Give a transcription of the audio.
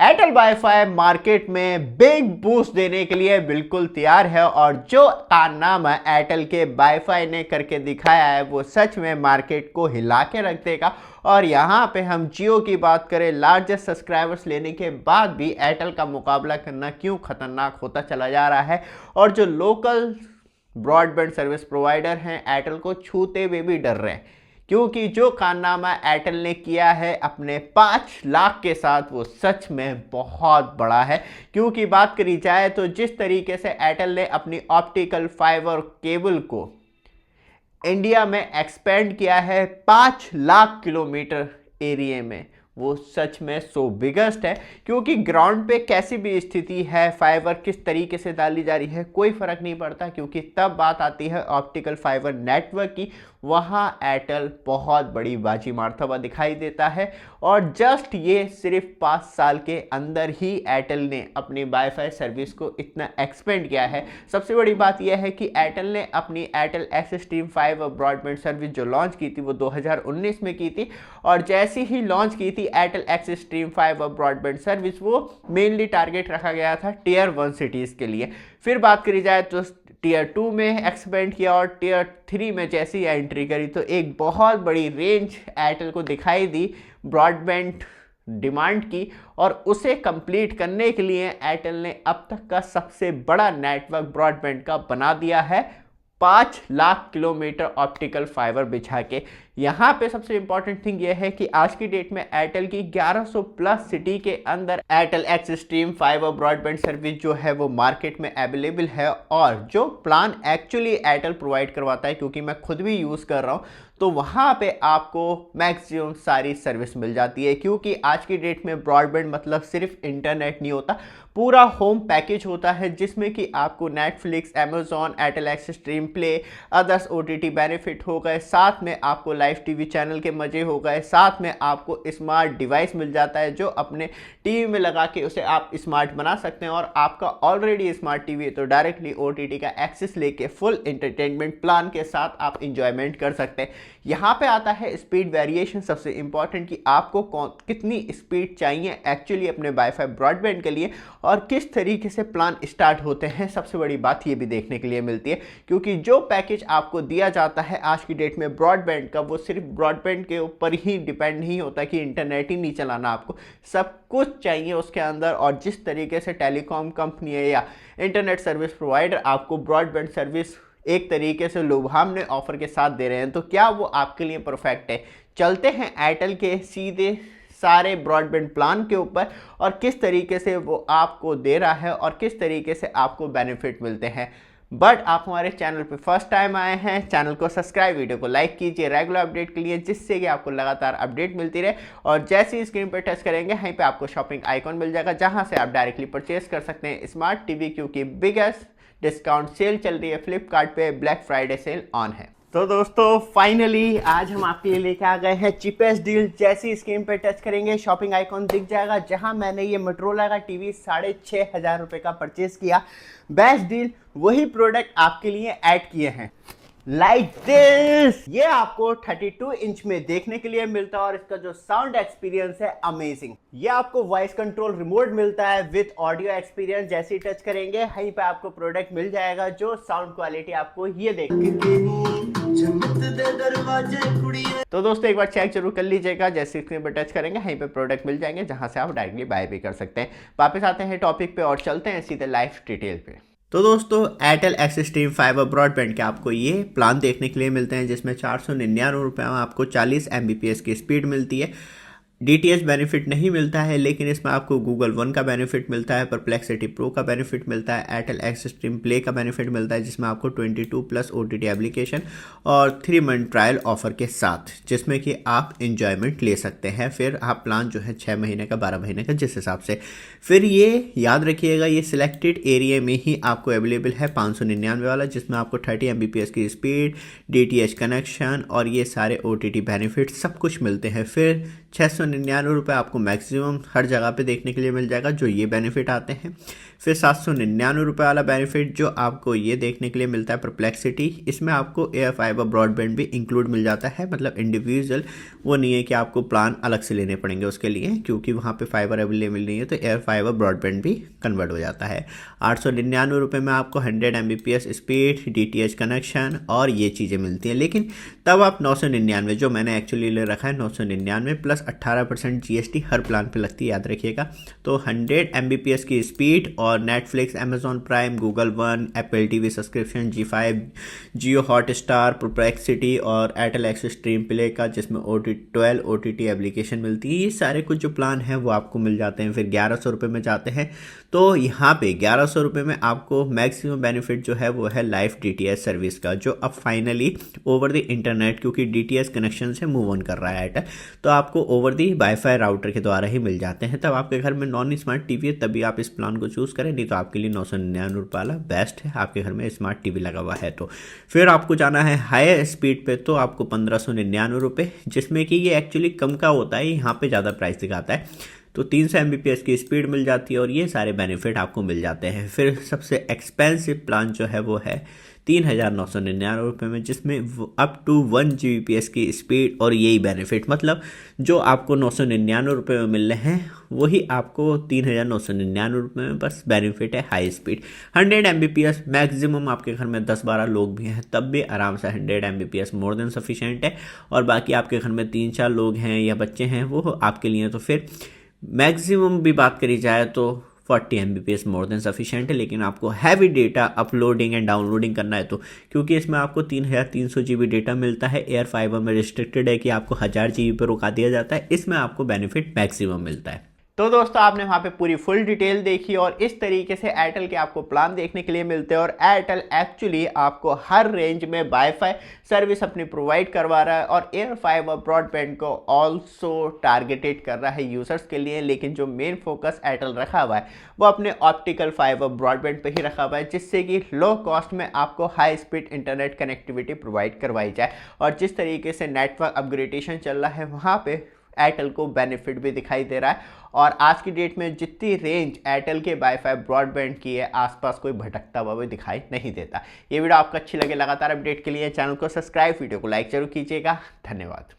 Airtel wifi market में big boost देने के लिए बिल्कुल तैयार है और जो कारनामा एयरटेल के वाईफाई ने करके दिखाया है वो सच में मार्केट को हिला के रख देगा। और यहाँ पे हम जियो की बात करें, लार्जेस्ट सब्सक्राइबर्स लेने के बाद भी एयरटेल का मुकाबला करना क्यों खतरनाक होता चला जा रहा है और जो लोकल ब्रॉडबैंड सर्विस प्रोवाइडर हैं एयरटेल को छूते हुए भी डर रहे हैं, क्योंकि जो कारनामा एयरटेल ने किया है अपने 5 लाख के साथ वो सच में बहुत बड़ा है। क्योंकि बात करी जाए तो जिस तरीके से एयरटेल ने अपनी ऑप्टिकल फाइबर केबल को इंडिया में एक्सपेंड किया है 5 लाख किलोमीटर एरिया में, वो सच में सो बिगेस्ट है। क्योंकि ग्राउंड पे कैसी भी स्थिति है, फाइबर किस तरीके से डाली जा रही है, कोई फर्क नहीं पड़ता, क्योंकि तब बात आती है ऑप्टिकल फाइबर नेटवर्क की, वहाँ एयरटेल बहुत बड़ी बाजी मारता हुआ दिखाई देता है। और जस्ट ये सिर्फ 5 साल के अंदर ही एयरटेल ने अपनी वाईफाई सर्विस को इतना एक्सपेंड किया है। सबसे बड़ी बात यह है कि एयरटेल ने अपनी Airtel axis stream fibre broadband service जो लॉन्च की थी वो 2019 में की थी, और जैसी ही लॉन्च की थी Airtel axis stream fibre broadband service, वो मेनली टारगेट रखा गया था टियर 1 सिटीज़ के लिए। फिर बात करी जाए तो टियर 2 में एक्सपेंड किया और टियर 3 में जैसे ही एंट्री करी तो एक बहुत बड़ी रेंज एयरटेल को दिखाई दी ब्रॉडबैंड डिमांड की, और उसे कंप्लीट करने के लिए एयरटेल ने अब तक का सबसे बड़ा नेटवर्क ब्रॉडबैंड का बना दिया है 5 लाख किलोमीटर ऑप्टिकल फाइबर बिछा के। यहाँ पे सबसे इंपॉर्टेंट थिंग यह है कि आज की डेट में एयरटेल की 1100 प्लस सिटी के अंदर Airtel axis stream fibre broadband service जो है वो मार्केट में अवेलेबल है। और जो प्लान एक्चुअली एयरटेल प्रोवाइड करवाता है, क्योंकि मैं खुद भी यूज़ कर रहा हूँ, तो वहाँ पे आपको मैक्सिमम सारी सर्विस मिल जाती है। क्योंकि आज की डेट में ब्रॉडबैंड मतलब सिर्फ इंटरनेट नहीं होता, पूरा होम पैकेज होता है, जिसमें कि आपको Netflix, Amazon, Airtel axis stream play, others OTT benefit हो गए, साथ में आपको लाइव टीवी चैनल के मजे हो गए, साथ में आपको स्मार्ट डिवाइस मिल जाता है जो अपने टीवी में लगा के उसे आप स्मार्ट बना सकते हैं। और आपका ऑलरेडी स्मार्ट टीवी है तो डायरेक्टली ओटीटी का एक्सेस लेके फुल एंटरटेनमेंट प्लान के साथ आप इंजॉयमेंट कर सकते हैं। यहाँ पे आता है स्पीड वेरिएशन, सबसे इंपॉर्टेंट कि आपको कितनी स्पीड चाहिए एक्चुअली अपने वाईफाई ब्रॉडबैंड के लिए और किस तरीके से प्लान स्टार्ट होते हैं। सबसे बड़ी बात ये भी देखने के लिए मिलती है, क्योंकि जो पैकेज आपको दिया जाता है आज की डेट में ब्रॉडबैंड का, वो सिर्फ ब्रॉडबैंड के ऊपर ही डिपेंड नहीं होता कि इंटरनेट ही नहीं चलाना, आपको सब कुछ चाहिए उसके अंदर। और जिस तरीके से टेलीकॉम कंपनी है या इंटरनेट सर्विस प्रोवाइडर आपको ब्रॉडबैंड सर्विस एक तरीके से लुभावने ऑफर के साथ दे रहे हैं, तो क्या वो आपके लिए परफेक्ट है? चलते हैं एयरटेल के सीधे सारे ब्रॉडबैंड प्लान के ऊपर और किस तरीके से वो आपको दे रहा है और किस तरीके से आपको बेनिफिट मिलते हैं। बट आप हमारे चैनल पे फर्स्ट टाइम आए हैं, चैनल को सब्सक्राइब, वीडियो को लाइक कीजिए रेगुलर अपडेट के लिए, जिससे कि आपको लगातार अपडेट मिलती रहे। और जैसे ही स्क्रीन पर टच करेंगे यहीं पे आपको शॉपिंग आइकॉन मिल जाएगा, जहां से आप डायरेक्टली परचेज कर सकते हैं स्मार्ट टीवी, क्योंकि बिगेस्ट डिस्काउंट सेल चल रही है फ्लिपकार्ट पे, ब्लैक फ्राइडे सेल ऑन है। तो दोस्तों फाइनली आज हम आपके लिए लेके आ गए हैं चीपेस्ट डील। जैसे ही स्क्रीन पे टच करेंगे शॉपिंग आइकॉन दिख जाएगा, जहां मैंने ये मोटोरोला का टीवी 6,500 रुपये का परचेज किया। बेस्ट डील वही प्रोडक्ट आपके लिए ऐड किए हैं, लाइक दिस। ये आपको 32 इंच में देखने के लिए मिलता है और इसका जो साउंड एक्सपीरियंस है अमेजिंग। ये आपको वॉइस कंट्रोल रिमोट मिलता है विद ऑडियो एक्सपीरियंस। जैसे ही टच करेंगे वहीं पे आपको प्रोडक्ट मिल जाएगा, जो साउंड क्वालिटी आपको ये देखने। तो दोस्तों एक बार चेक जरूर कर लीजिएगा, जैसे स्क्रीन पर टच करेंगे वहीं पे प्रोडक्ट मिल जाएंगे, जहां से आप डायरेक्टली बाय भी कर सकते हैं। वापस आते हैं टॉपिक पे और चलते हैं सीधे लाइव डिटेल पे। तो दोस्तों Airtel axis stream fibre broadband के आपको ये प्लान देखने के लिए मिलते हैं, जिसमें 499 रुपये में आपको 40 Mbps की स्पीड मिलती है। DTH बेनिफिट नहीं मिलता है, लेकिन इसमें आपको गूगल वन का बेनिफिट मिलता है, परप्लेक्सिटी प्रो का बेनिफिट मिलता है, एयरटेल एक्सिस स्ट्रीम प्ले का बेनिफिट मिलता है, जिसमें आपको 22 प्लस OTT एप्लीकेशन और 3 मंथ ट्रायल ऑफर के साथ, जिसमें कि आप इंजॉयमेंट ले सकते हैं। फिर आप प्लान जो है 6 महीने का, 12 महीने का, जिस हिसाब से। फिर ये याद रखिएगा ये सिलेक्टेड एरिया में ही आपको अवेलेबल है 599 वाला, जिसमें आपको 30 Mbps की स्पीड, DTH कनेक्शन और ये सारे OTT बेनिफिट सब कुछ मिलते हैं। फिर ₹699 आपको मैक्सिमम हर जगह पे देखने के लिए मिल जाएगा, जो ये बेनिफिट आते हैं। फिर ₹799 वाला बेनिफिट जो आपको ये देखने के लिए मिलता है परप्लेक्सिटी, इसमें आपको एयर फाइबर ब्रॉडबैंड भी इंक्लूड मिल जाता है, मतलब इंडिविजुअल, वो नहीं है कि आपको प्लान अलग से लेने पड़ेंगे उसके लिए, क्योंकि वहाँ पे फाइबर अवेलेबल नहीं है, तो एयर फाइबर ब्रॉडबैंड भी कन्वर्ट हो जाता है। ₹899 में आपको 100 Mbps स्पीड, DTH कनेक्शन और ये चीज़ें मिलती हैं। लेकिन तब आप 999, जो मैंने एक्चुअली ले रखा है 999 प्लस 18% GST हर प्लान पे लगती है, याद रखिएगा। तो 100 Mbps की स्पीड और Netflix, Amazon prime, Google one, Apple TV subscription, G5, जियो हॉटस्टार, परप्लेक्सिटी और एयरटेल एक्सिस स्ट्रीम प्ले का, जिसमें OT12 OTT एप्लीकेशन मिलती है, ये सारे कुछ जो प्लान हैं वो आपको मिल जाते हैं। फिर ₹1100 में जाते हैं, तो यहाँ पे ₹1100 में आपको मैक्सिमम बेनिफिट जो है वो है लाइव DTH सर्विस का, जो अब फाइनली ओवर द इंटरनेट, क्योंकि DTH कनेक्शन से मूव ऑन कर रहा है एयरटेल, तो आपको ओवर दी वाईफाई राउटर के द्वारा ही मिल जाते हैं। तब आपके घर में नॉन स्मार्ट टीवी है तभी आप इस प्लान को चूज़ करें, नहीं तो आपके लिए ₹999 वाला बेस्ट है, आपके घर में स्मार्ट टीवी लगा हुआ है तो। फिर आपको जाना है हाई स्पीड पे, तो आपको ₹1599, जिसमें कि ये एक्चुअली कम का होता है, यहाँ पे ज़्यादा प्राइस दिखाता है, तो 300 Mbps की स्पीड मिल जाती है और ये सारे बेनिफिट आपको मिल जाते हैं। फिर सबसे एक्सपेंसिव प्लान जो है वो है ₹3999 में, जिसमें अप टू 1 Gbps की स्पीड और यही बेनिफिट, मतलब जो आपको ₹999 में मिल रहे हैं वही आपको ₹3999 में बस बेनिफिट है हाई स्पीड। 100 Mbps मैक्सिमम, आपके घर में 10-12 लोग भी हैं तब भी आराम से 100 Mbps मोर देन सफिशेंट है, और बाकी आपके घर में 3-4 लोग हैं या बच्चे हैं वो आपके लिए तो फिर मैक्सिमम भी बात करी जाए तो 40 Mbps मोर देन सफिशेंट है। लेकिन आपको heavy data uploading and downloading करना है तो, क्योंकि इसमें आपको 3300 GB डेटा मिलता है, एयर फाइबर में रिस्ट्रिक्टेड है कि आपको 1000 GB पर रुका दिया जाता है, इसमें आपको बेनिफिट मैक्सिमम मिलता है। तो दोस्तों आपने वहाँ पे पूरी फुल डिटेल देखी और इस तरीके से एयरटेल के आपको प्लान देखने के लिए मिलते हैं, और एयरटेल एक्चुअली आपको हर रेंज में वाईफाई सर्विस अपनी प्रोवाइड करवा रहा है और एयर फाइबर ब्रॉडबैंड को ऑल्सो टारगेटेड कर रहा है यूजर्स के लिए। लेकिन जो मेन फोकस एयरटेल रखा हुआ है वो अपने ऑप्टिकल फाइबर ब्रॉडबैंड पे ही रखा हुआ है, जिससे कि लो कॉस्ट में आपको high speed internet connectivity provide करवाई जाए। और जिस तरीके से नेटवर्क अपग्रेडेशन चल रहा है वहाँ पे एयरटेल को बेनिफिट भी दिखाई दे रहा है, और आज की डेट में जितनी रेंज एयरटेल के वाईफाई ब्रॉडबैंड की है आसपास कोई भटकता हुआ भी दिखाई नहीं देता। ये वीडियो आपको अच्छी लगे, लगातार अपडेट के लिए चैनल को सब्सक्राइब, वीडियो को लाइक जरूर कीजिएगा। धन्यवाद।